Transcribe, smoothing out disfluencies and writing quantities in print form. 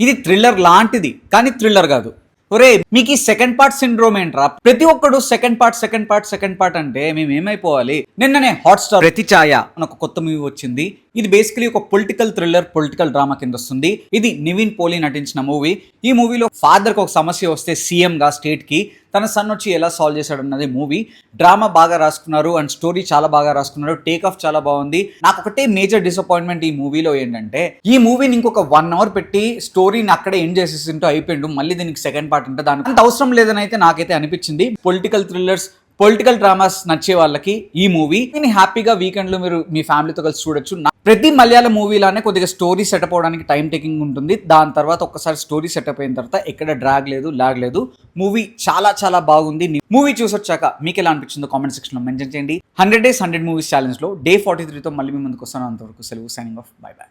ఇది థ్రిల్లర్ లాంటిది కానీ థ్రిల్లర్ కాదు. ఒరే మీకు ఈ సెకండ్ పార్ట్ సిండ్రోమ్ ఏంట్రా? ప్రతి ఒక్కడు సెకండ్ పార్ట్ అంటే మేము ఏమైపోవాలి? నిన్ననే హాట్‌స్టార్ ప్రతి ఛాయ అని ఒక కొత్త మూవీ వచ్చింది. ఇది బేసికలీ ఒక పొలిటికల్ థ్రిల్లర్, పొలిటికల్ డ్రామా కింద వస్తుంది. ఇది నివిన్ పోలీ నటించిన మూవీ. ఈ మూవీలో ఫాదర్కి ఒక సమస్య వస్తే సీఎంగా స్టేట్కి తన సన్ వచ్చి ఎలా సాల్వ్ చేశాడు అన్నది మూవీ. డ్రామా బాగా రాసుకున్నారు అండ్ స్టోరీ చాలా బాగా రాసుకున్నారు. టేక్ ఆఫ్ చాలా బాగుంది. నాకు ఒకటే మేజర్ డిసప్పాయింట్మెంట్ ఈ మూవీలో ఏంటంటే, ఈ మూవీని ఇంకొక 1 hour పెట్టి స్టోరీని అక్కడే ఎండ్ చేసేసింటూ అయిపోయిండు. మళ్ళీ దీనికి సెకండ్ పార్ట్ ఉంటే దానికి అంత అవసరం లేదని అయితే నాకైతే అనిపించింది. పొలిటికల్ థ్రిల్లర్స్, పొలిటికల్ డ్రామాస్ నచ్చే వాళ్ళకి ఈ మూవీ హ్యాపీగా వీకెండ్ లో మీరు మీ ఫ్యామిలీతో కలిసి చూడొచ్చు. ప్రతి మలయాళం మూవీలానే కొద్దిగా స్టోరీ సెటప్ అవడానికి టైం టేకింగ్ ఉంటుంది. దాని తర్వాత ఒక్కసారి స్టోరీ సెటప్ అయిన తర్వాత ఎక్కడ డ్రాగ్ లేదు, లాగ్ లేదు. మూవీ చాలా చాలా బాగుంది. మూవీ చూసొచ్చాక మీకు ఎలా అనిపించిందో కామెంట్ సెక్షన్ లో మెన్షన్ చేయండి. 100 Days 100 Movies ఛాలెంజ్ లో డే 43తో మళ్ళీ మీ ముందుకు వస్తాను. అంతవరకు సెలవు. Signing off. By by.